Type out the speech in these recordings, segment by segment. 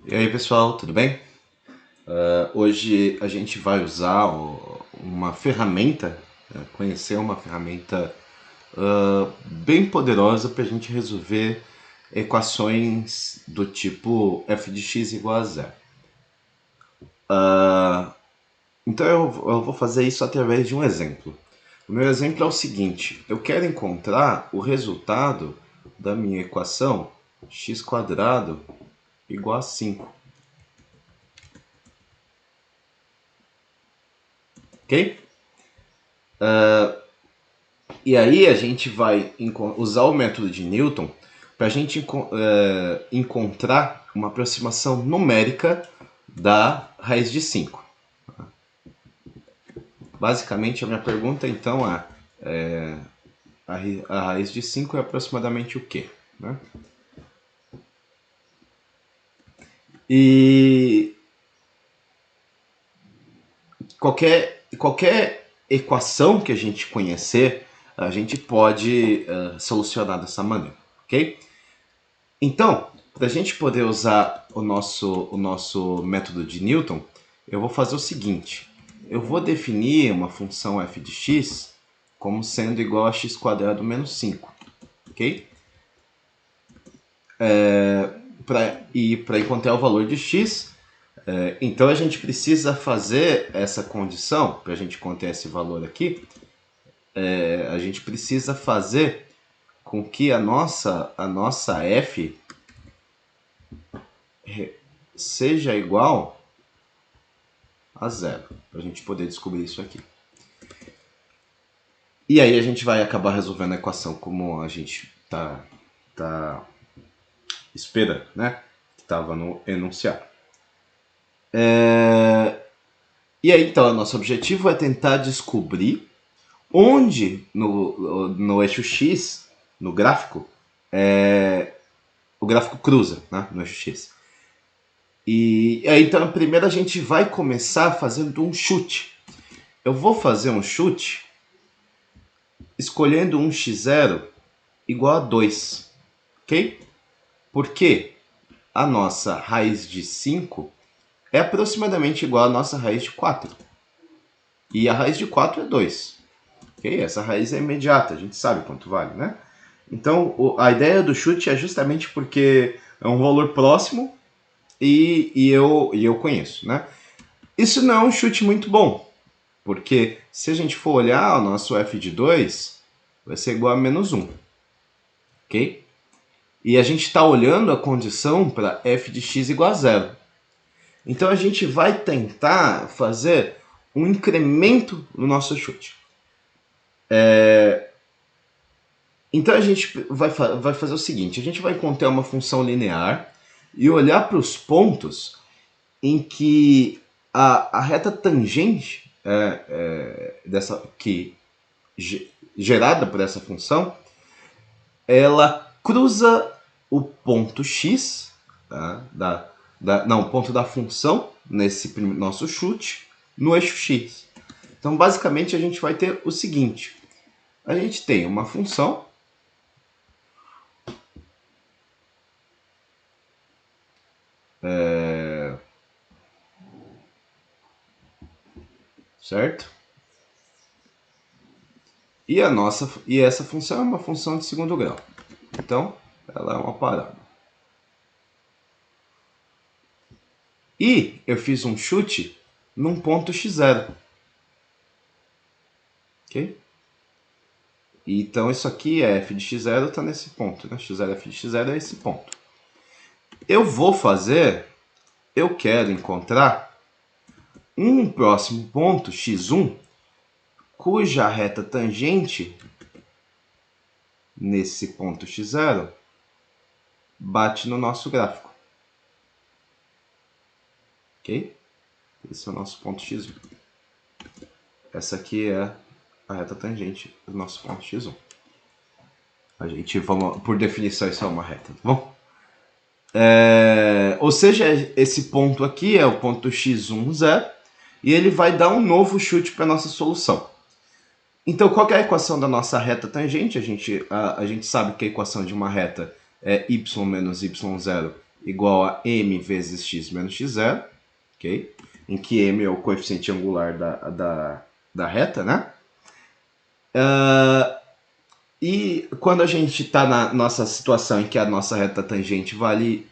E aí pessoal, tudo bem? Hoje a gente vai usar uma ferramenta, conhecer uma ferramenta bem poderosa para a gente resolver equações do tipo f de x igual a zero. Então eu vou fazer isso através de um exemplo. O meu exemplo é o seguinte: eu quero encontrar o resultado da minha equação x² igual a 5. Ok? E aí a gente vai usar o método de Newton para a gente encontrar uma aproximação numérica da raiz de 5. Basicamente a minha pergunta então a raiz de 5 é aproximadamente o quê? Né? E qualquer equação que a gente conhecer, a gente pode solucionar dessa maneira, ok? Então, para a gente poder usar o nosso método de Newton, eu vou fazer o seguinte. Eu vou definir uma função f de x como sendo igual a x² menos 5. Ok? Para encontrar o valor de x, então a gente precisa fazer essa condição, para a gente encontrar esse valor aqui, a gente precisa fazer com que a nossa f seja igual a zero, para a gente poder descobrir isso aqui. E aí a gente vai acabar resolvendo a equação como a gente tá esperando, né? Que estava no enunciado. E aí então, nosso objetivo é tentar descobrir onde no eixo X, no gráfico, o gráfico cruza, né? No eixo X. E aí então, primeiro a gente vai começar fazendo um chute. Eu vou fazer um chute escolhendo um x0 igual a 2, ok? Porque a nossa raiz de 5 é aproximadamente igual à nossa raiz de 4. E a raiz de 4 é 2. Okay? Essa raiz é imediata, a gente sabe quanto vale, né? Então, a ideia do chute é justamente porque é um valor próximo e eu conheço, né? Isso não é um chute muito bom, porque se a gente for olhar o nosso f de 2, vai ser igual a menos 1. Ok? E a gente está olhando a condição para f de x igual a zero. Então a gente vai tentar fazer um incremento no nosso chute. Então a gente vai fazer o seguinte: a gente vai encontrar uma função linear e olhar para os pontos em que a reta tangente gerada por essa função, ela cruza o ponto x, tá? O ponto da função nesse nosso chute no eixo x. Então, basicamente, a gente vai ter o seguinte: a gente tem uma função certo? E essa função é uma função de segundo grau. Então, ela é uma parada. E eu fiz um chute num ponto x0. Ok? Então isso aqui é f de x0 está nesse ponto, né? x0 f de x0 é esse ponto. Eu quero encontrar um próximo ponto x1 cuja reta tangente nesse ponto x0 bate no nosso gráfico. Ok? Esse é o nosso ponto x1. Essa aqui é a reta tangente do nosso ponto x1. A gente, por definição, isso é uma reta, tá bom? Ou seja, esse ponto aqui é o ponto x1, 0, e ele vai dar um novo chute para a nossa solução. Então, qual é a equação da nossa reta tangente? A gente sabe que a equação de uma reta é y menos y0 igual a m vezes x menos x0, ok? Em que m é o coeficiente angular da reta, né? E quando a gente está na nossa situação em que a nossa reta tangente vale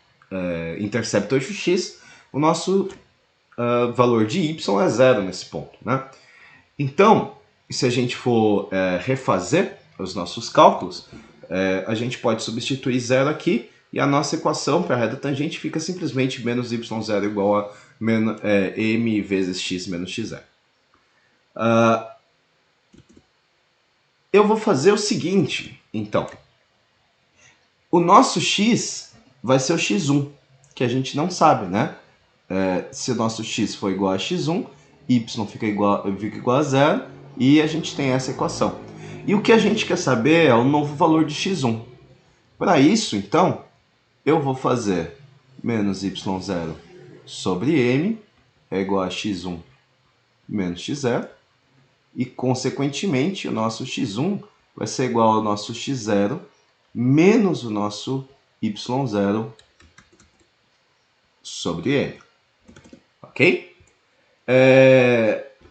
intercepto eixo x, o nosso valor de y é zero nesse ponto, né? Então, se a gente for refazer os nossos cálculos, a gente pode substituir zero aqui e a nossa equação para a reta tangente fica simplesmente menos y0 igual a m vezes x menos x0. Eu vou fazer o seguinte, então. O nosso x vai ser o x1, que a gente não sabe, né? Se o nosso x for igual a x1, y fica igual a zero e a gente tem essa equação. E o que a gente quer saber é o novo valor de x1. Para isso, então, eu vou fazer menos y0 sobre m é igual a x1 menos x0. E, consequentemente, o nosso x1 vai ser igual ao nosso x0 menos o nosso y0 sobre m. Ok?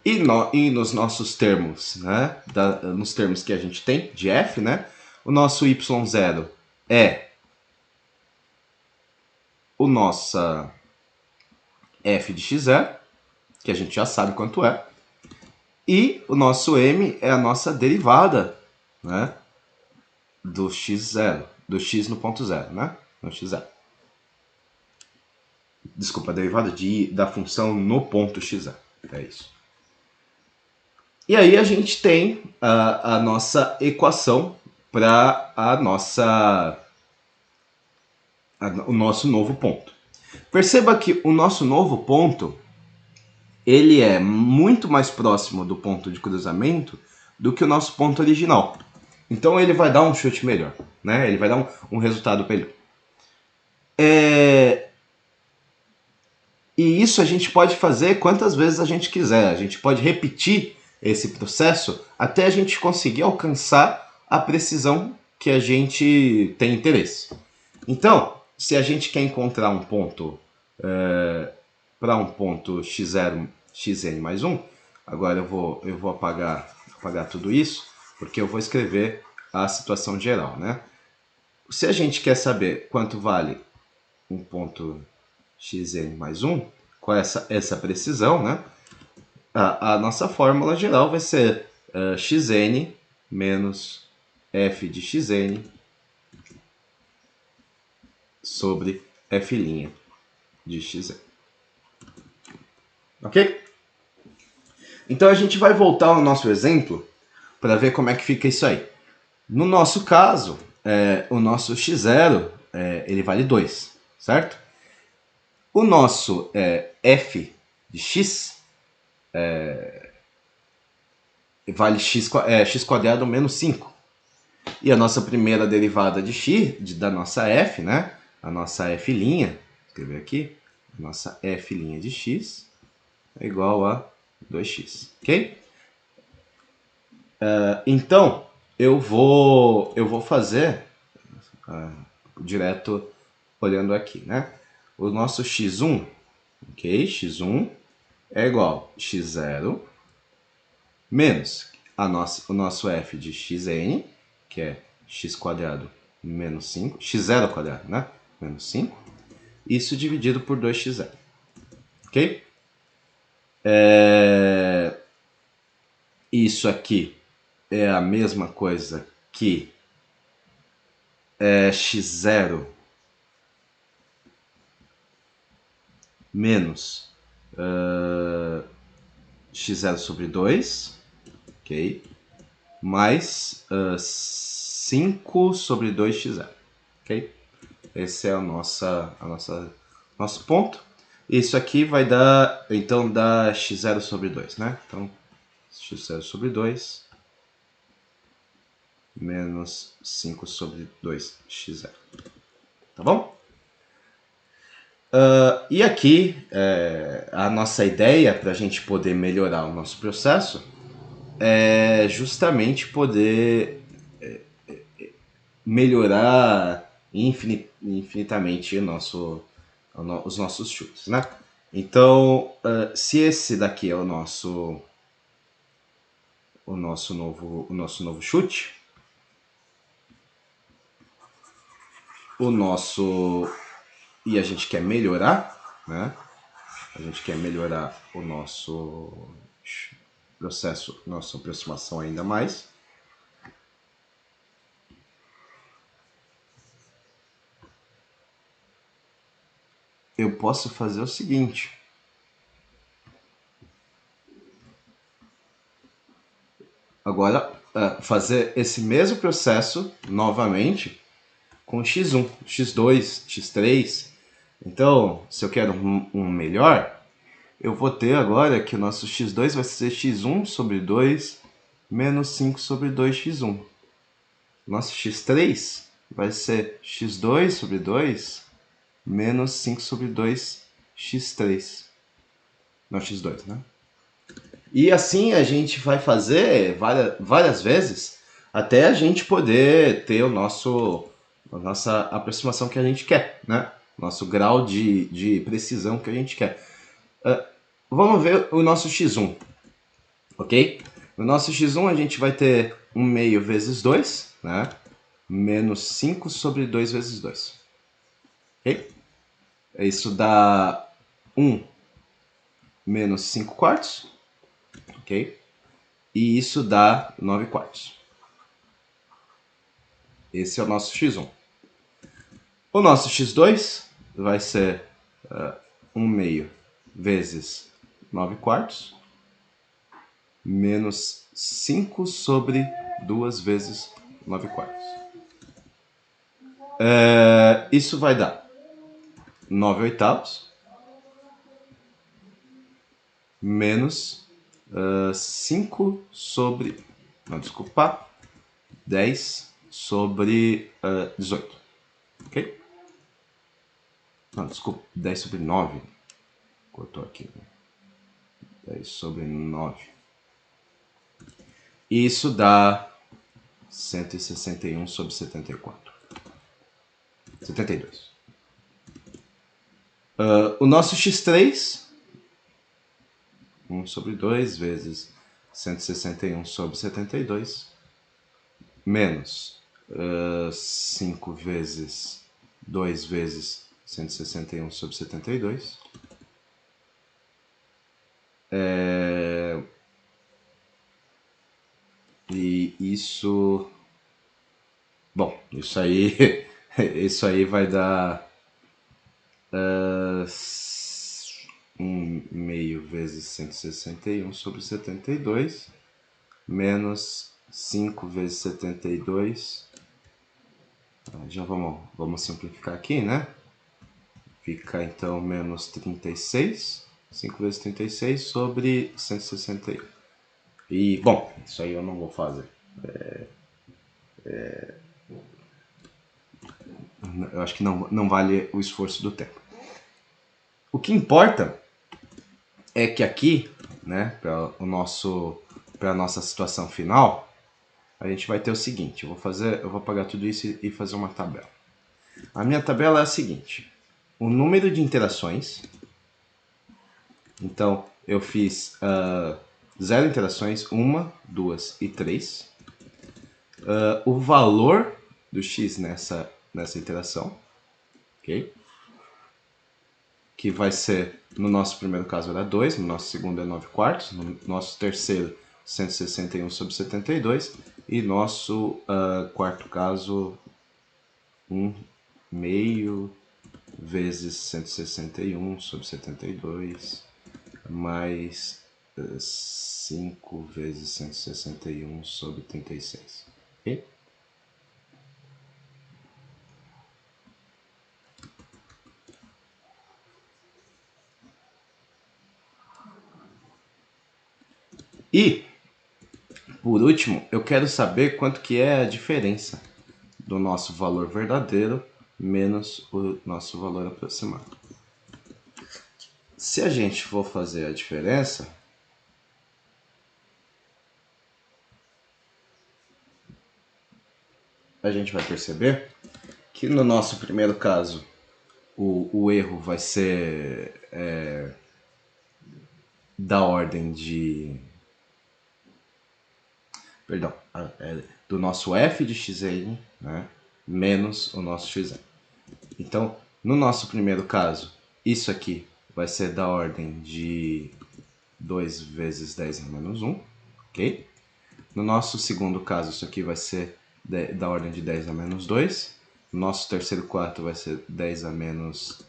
E nos nossos termos, né, nos termos que a gente tem de f, né, o nosso y0 é o nossa f de x0, que a gente já sabe quanto é, e o nosso m é a nossa derivada, né, do x0, do x no ponto zero, né, no x0. Desculpa, a derivada da função no ponto x0, é isso. E aí a gente tem a nossa equação para o nosso novo ponto. Perceba que o nosso novo ponto ele é muito mais próximo do ponto de cruzamento do que o nosso ponto original. Então ele vai dar um chute melhor, né? Ele vai dar um resultado melhor. E isso a gente pode fazer quantas vezes a gente quiser. A gente pode repetir esse processo até a gente conseguir alcançar a precisão que a gente tem interesse. Então, se a gente quer encontrar um ponto para um ponto x0, xn mais 1, agora eu vou apagar tudo isso, porque eu vou escrever a situação geral, né? Se a gente quer saber quanto vale um ponto xn mais 1, com essa precisão, né? A nossa fórmula geral vai ser xn menos f de xn sobre f' de xn. Ok? Então a gente vai voltar ao nosso exemplo para ver como é que fica isso aí. No nosso caso, o nosso x0 ele vale 2, certo? O nosso f de x vale x quadrado menos 5. E a nossa primeira derivada de x, da nossa f, né? A nossa f', vou escrever aqui, a nossa f' de x é igual a 2x, ok? Então, eu vou fazer direto olhando aqui, né? O nosso x1, ok? x1 é igual a x0 menos o nosso f de xn, que é x quadrado menos 5, x0 quadrado, né? Menos 5. Isso dividido por 2x0, ok? Isso aqui é a mesma coisa que x0 menos x0 sobre 2, ok? Mais 5 sobre 2x0, ok? Esse é nosso ponto. Isso aqui vai dar, então, dá x0 sobre 2, né? Então, x0 sobre 2 menos 5 sobre 2x0. Tá bom? E aqui, a nossa ideia para a gente poder melhorar o nosso processo é justamente poder melhorar infinitamente o os nossos chutes, né? Então, se esse daqui é o nosso novo chute, e a gente quer melhorar, né? A gente quer melhorar o nosso processo, nossa aproximação ainda mais. Eu posso fazer o seguinte. Agora, fazer esse mesmo processo novamente com x1, x2, x3. Então, se eu quero um melhor, eu vou ter agora que o nosso x2 vai ser x1 sobre 2 menos 5 sobre 2x1. Nosso x3 vai ser x2 sobre 2 menos 5 sobre 2x3. Não, x2, né? E assim a gente vai fazer várias vezes até a gente poder ter a nossa aproximação que a gente quer, né? Nosso grau de precisão que a gente quer. Vamos ver o nosso x1, ok? No nosso x1 a gente vai ter 1 meio vezes 2, né? Menos 5 sobre 2 vezes 2. Ok? Isso dá 1 menos 5 quartos, ok? E isso dá 9 quartos. Esse é o nosso x1. O nosso x2 vai ser 1 meio vezes 9 quartos, menos 5 sobre 2 vezes 9 quartos. Isso vai dar 9 oitavos, menos 5 sobre... Não, desculpa. 10 sobre 18. Ok? Não, desculpa. 10 sobre 9. Cortou aqui. 10 sobre 9. Isso dá 161 sobre 74. 72. O nosso x3, 1 sobre 2 vezes 161 sobre 72, menos 5 vezes 2 vezes 161 sobre 72. E isso... Bom, isso aí, isso aí vai dar 1 meio vezes 161 sobre 72, menos 5 vezes 72. Já vamos simplificar aqui, né? Fica então menos 36. 5 vezes 36 sobre 161. E, bom, isso aí eu não vou fazer. Eu acho que não vale o esforço do tempo. O que importa é que aqui, né, para a nossa situação final, a gente vai ter o seguinte. Eu vou apagar tudo isso e fazer uma tabela. A minha tabela é a seguinte: o número de interações. Então, eu fiz 0 interações, 1, 2 e 3. O valor do x nessa interação, ok? Que vai ser, no nosso primeiro caso era 2, no nosso segundo é 9 quartos, no nosso terceiro 161 sobre 72 e nosso quarto caso 1 meio vezes 161 sobre 72 mais 5 vezes 161 sobre 36. Ok? E, por último, eu quero saber quanto que é a diferença do nosso valor verdadeiro menos o nosso valor aproximado. Se a gente for fazer a diferença, a gente vai perceber que no nosso primeiro caso o erro vai ser da ordem de... Perdão, do nosso f de xn, né, menos o nosso xn. Então, no nosso primeiro caso, isso aqui vai ser da ordem de 2 vezes 10 a menos 1, ok? No nosso segundo caso, isso aqui vai ser da ordem de 10 a menos 2. No nosso terceiro quarto vai ser 10 a menos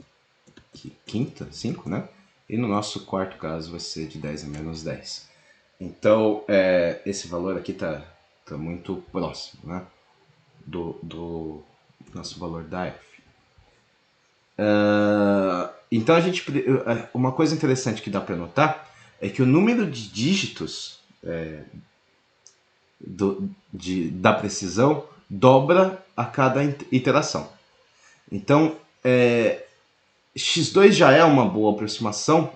quinta, 5, né? E no nosso quarto caso vai ser de 10 a menos 10. Então, esse valor aqui tá muito próximo, né? Do nosso valor da f. Então, uma coisa interessante que dá para notar é que o número de dígitos da precisão dobra a cada iteração. Então, x2 já é uma boa aproximação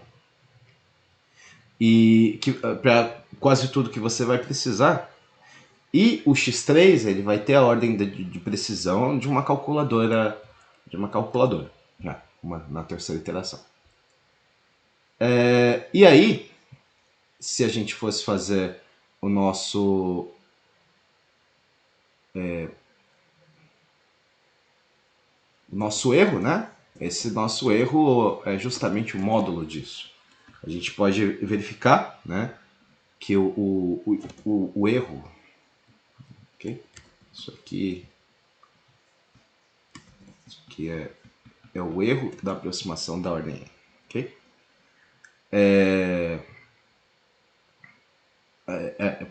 e para quase tudo que você vai precisar. E o x3 ele vai ter a ordem de precisão de uma calculadora, né? Na terceira iteração. E aí, se a gente fosse fazer o nosso erro, né? Esse nosso erro é justamente o módulo disso. A gente pode verificar, né, que o erro, okay? Isso aqui é o erro da aproximação da ordem n, ok?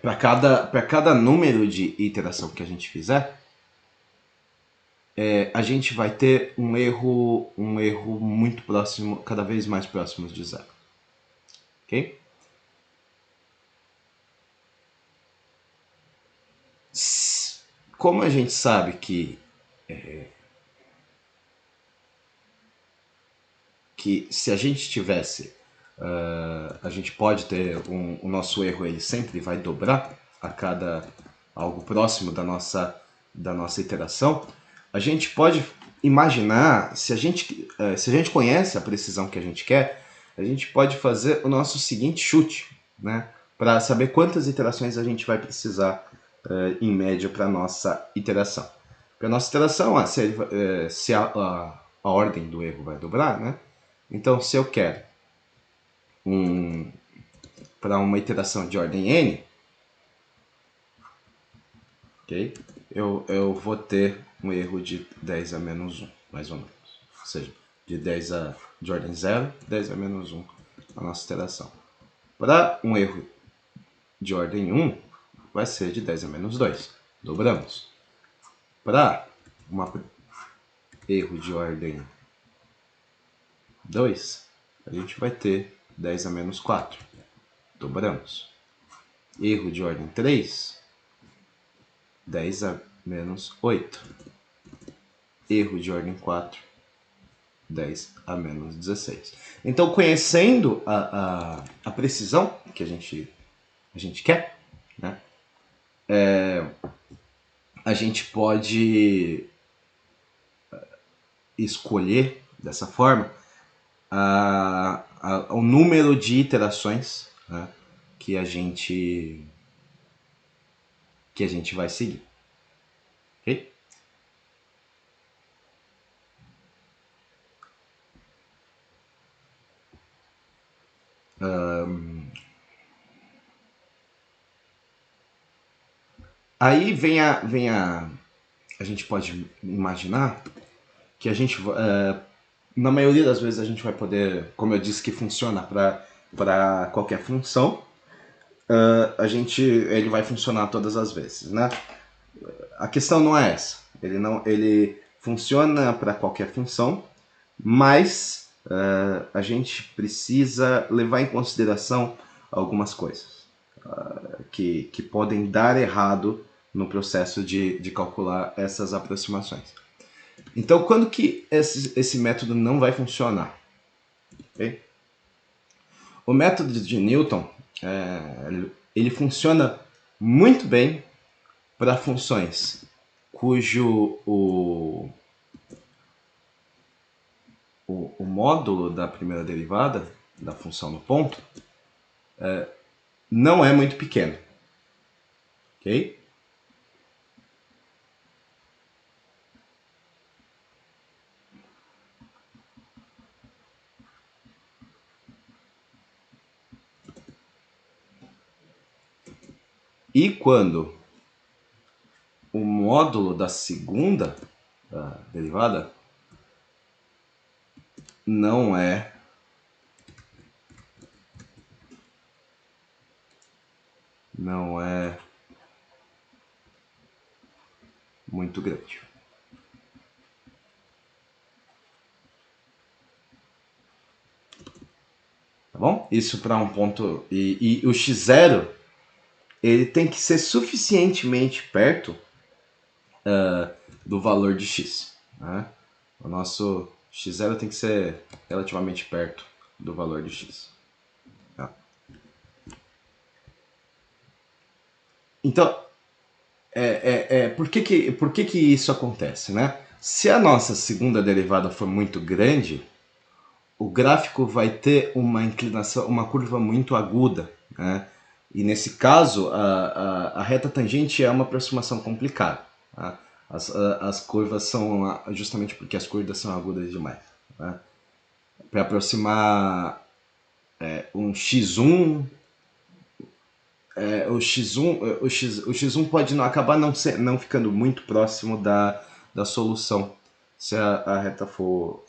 Para cada número de iteração que a gente fizer, a gente vai ter um erro muito próximo, cada vez mais próximo de zero, ok? Como a gente sabe que se a gente tivesse, a gente pode ter o nosso erro, ele sempre vai dobrar a cada algo próximo da nossa iteração. A gente pode imaginar, se a gente conhece a precisão que a gente quer, a gente pode fazer o nosso seguinte chute, né, para saber quantas iterações a gente vai precisar em média para a nossa iteração. Para a nossa iteração, se a ordem do erro vai dobrar, né? Então, se eu quero para uma iteração de ordem n, okay, eu vou ter um erro de 10 a menos 1, mais ou menos. Ou seja, de ordem 0, 10 a menos 1 a nossa iteração. Para um erro de ordem 1, vai ser de 10 a menos 2. Dobramos. Para um erro de ordem 2, a gente vai ter 10 a menos 4. Dobramos. Erro de ordem 3, 10 a menos 8. Erro de ordem 4, 10 a menos 16. Então, conhecendo a precisão que a gente quer, né, a gente pode escolher dessa forma o número de iterações, né, que a gente vai seguir. Ok? Aí vem a gente pode imaginar que a gente, na maioria das vezes a gente vai poder, como eu disse que funciona para qualquer função, ele vai funcionar todas as vezes, né? A questão não é essa. Ele funciona para qualquer função, mas a gente precisa levar em consideração algumas coisas que podem dar errado no processo de calcular essas aproximações. Então, quando que esse método não vai funcionar? Okay? O método de Newton ele funciona muito bem para funções cujo o módulo da primeira derivada, da função no ponto, não é muito pequeno. Ok? E quando o módulo da segunda derivada não é muito grande. Tá bom? Isso para um ponto... E o x0, ele tem que ser suficientemente perto do valor de x. Né? O nosso x0 tem que ser relativamente perto do valor de x. Tá? Então, por que isso acontece? Né? Se a nossa segunda derivada for muito grande, o gráfico vai ter uma inclinação, uma curva muito aguda, né? E nesse caso, a reta tangente é uma aproximação complicada. Tá? As curvas são justamente porque as curvas são agudas demais. Tá? Para aproximar um x1, o x1 pode acabar não ficando muito próximo da solução se a reta for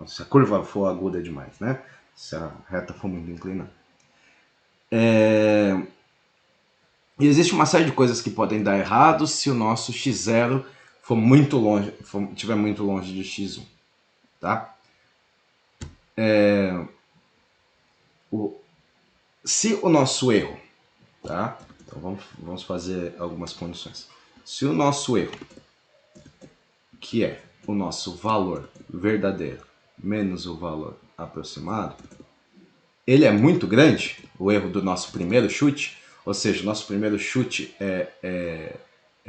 se a curva for aguda demais, né? Se a reta for muito inclinada. E existe uma série de coisas que podem dar errado se o nosso x0 for muito longe, estiver muito longe de x1, tá? Se o nosso erro, tá? Então vamos fazer algumas condições. Se o nosso erro, que é o nosso valor verdadeiro menos o valor aproximado, ele é muito grande, o erro do nosso primeiro chute, ou seja, o nosso primeiro chute é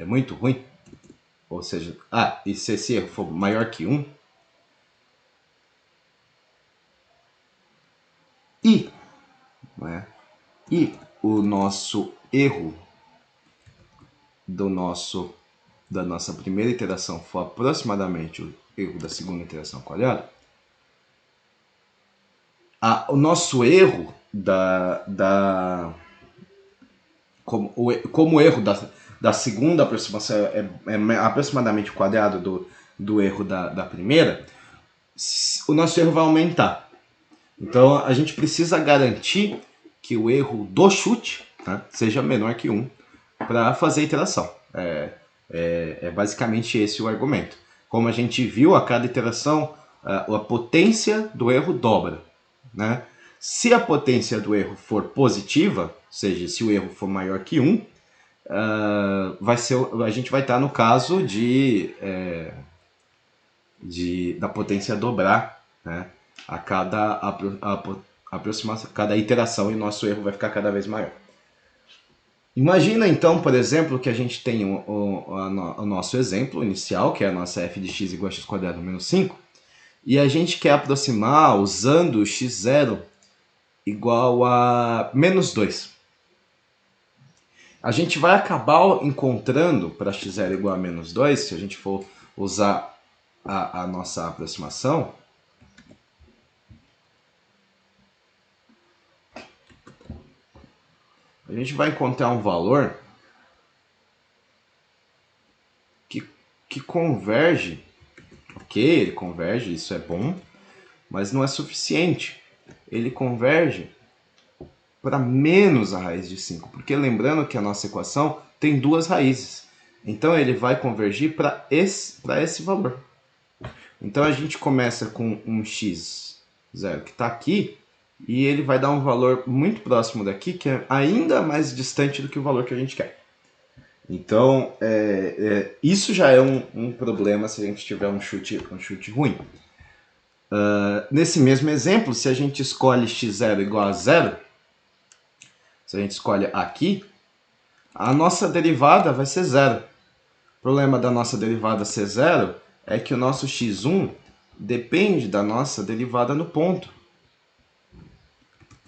muito ruim, ou seja, e se esse erro for maior que 1, e o nosso erro da nossa primeira iteração for aproximadamente o erro da segunda iteração quadrada, o nosso erro como o erro da segunda aproximação é aproximadamente o quadrado do erro da primeira, o nosso erro vai aumentar. Então a gente precisa garantir que o erro do chute, tá, seja menor que 1 para fazer a iteração. É basicamente esse o argumento. Como a gente viu, a cada iteração a potência do erro dobra. Né? Se a potência do erro for positiva, ou seja, se o erro for maior que 1, a gente vai estar no caso da potência dobrar, né? A cada iteração, e o nosso erro vai ficar cada vez maior. Imagina então, por exemplo, que a gente tem o nosso exemplo inicial, que é a nossa f de x igual a x² menos 5, e a gente quer aproximar usando o x0 igual a menos 2. A gente vai acabar encontrando para x0 igual a menos 2, se a gente for usar a nossa aproximação, a gente vai encontrar um valor que converge. Ok, ele converge, isso é bom, mas não é suficiente. Ele converge para menos a raiz de 5, porque lembrando que a nossa equação tem duas raízes. Então ele vai convergir para esse valor. Então a gente começa com um x0 que está aqui, e ele vai dar um valor muito próximo daqui, que é ainda mais distante do que o valor que a gente quer. Então, isso já é um problema se a gente tiver um chute ruim. Nesse mesmo exemplo, se a gente escolhe x0 igual a 0, se a gente escolhe aqui, a nossa derivada vai ser 0. O problema da nossa derivada ser 0 é que o nosso x1 depende da nossa derivada no ponto,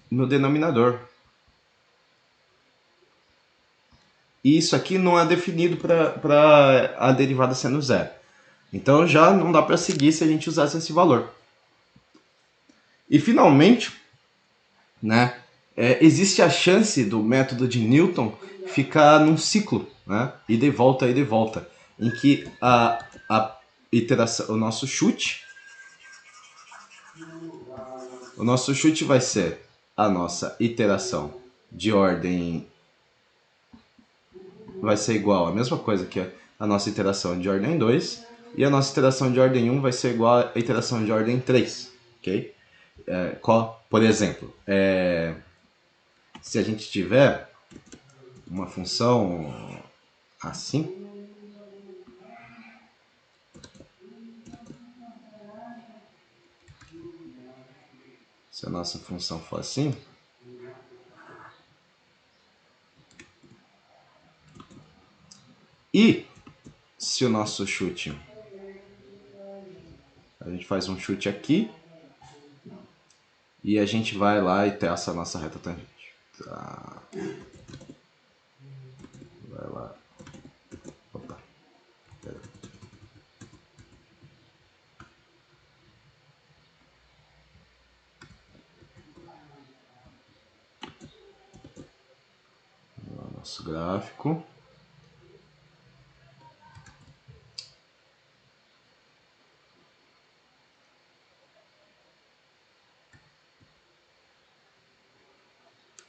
no denominador. E isso aqui não é definido para a derivada sendo zero. Então já não dá para seguir se a gente usasse esse valor. E finalmente, né, existe a chance do método de Newton ficar num ciclo, né, ida e volta, em que a iteração, o nosso chute vai ser a nossa iteração de ordem, vai ser igual a mesma coisa que a nossa iteração de ordem 2, e a nossa iteração de ordem 1 vai ser igual à iteração de ordem 3, ok? Por exemplo, se a gente tiver uma função assim, se a nossa função for assim, e se o nosso chute, a gente faz um chute aqui, e a gente vai lá e testa a nossa reta tangente. Tá. Vai lá. Opa. Pera. Nosso gráfico.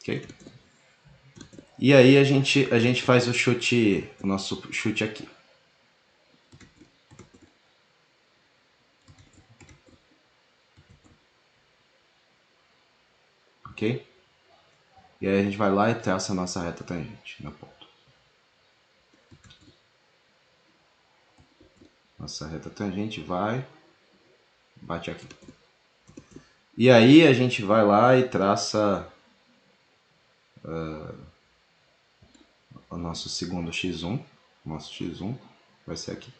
Ok? E aí a gente faz o nosso chute aqui. Ok? E aí a gente vai lá e traça a nossa reta tangente no ponto. Nossa reta tangente vai, bate aqui. E aí a gente vai lá e traça o nosso segundo x1. Nosso x1 vai ser aqui.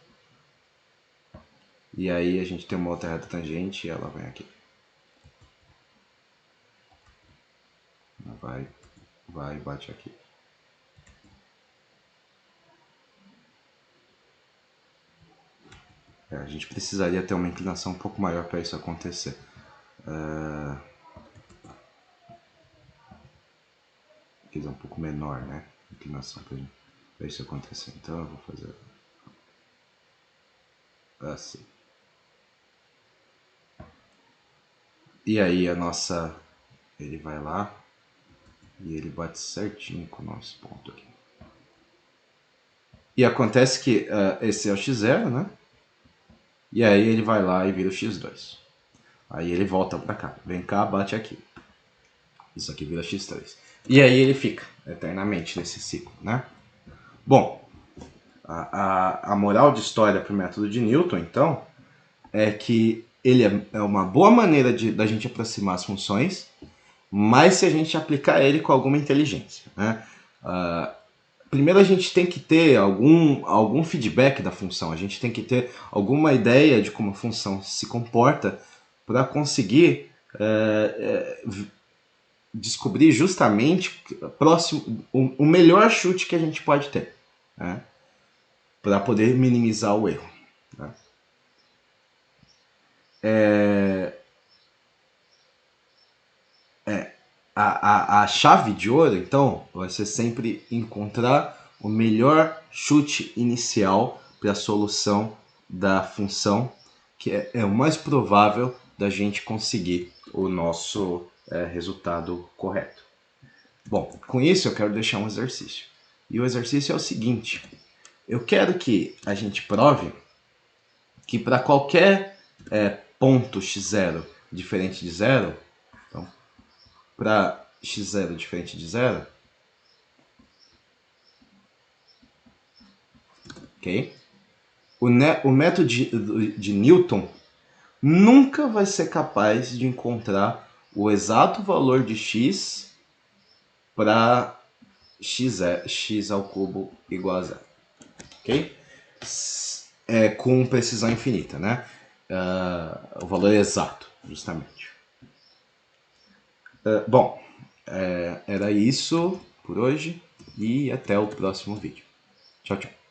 E aí a gente tem uma outra reta tangente e ela vem aqui. Ela vai e bate aqui. A gente precisaria ter uma inclinação um pouco maior para isso acontecer. Quer dizer, um pouco menor, né? Inclinação para isso acontecer. Então eu vou fazer assim. E aí ele vai lá e ele bate certinho com o nosso ponto aqui. E acontece que esse é o x0, né? E aí ele vai lá e vira o x2. Aí ele volta para cá. Vem cá, bate aqui. Isso aqui vira x3. E aí ele fica eternamente nesse ciclo, né? Bom, a moral de história para o método de Newton, então, é que ele é uma boa maneira da gente aproximar as funções, mas se a gente aplicar ele com alguma inteligência, né? Primeiro a gente tem que ter algum feedback da função, a gente tem que ter alguma ideia de como a função se comporta para conseguir descobrir justamente o melhor chute que a gente pode ter, né? Para poder minimizar o erro, né? A chave de ouro, então, vai ser sempre encontrar o melhor chute inicial para a solução da função, que é o mais provável da gente conseguir o nosso resultado correto. Bom, com isso eu quero deixar um exercício. E o exercício é o seguinte: eu quero que a gente prove que para qualquer ponto x0 diferente de zero, então, para x0 diferente de zero, ok? O método de Newton nunca vai ser capaz de encontrar o exato valor de x para x ao cubo igual a zero, ok? Com precisão infinita, né? o valor exato, justamente. Bom, era isso por hoje e até o próximo vídeo. Tchau, tchau.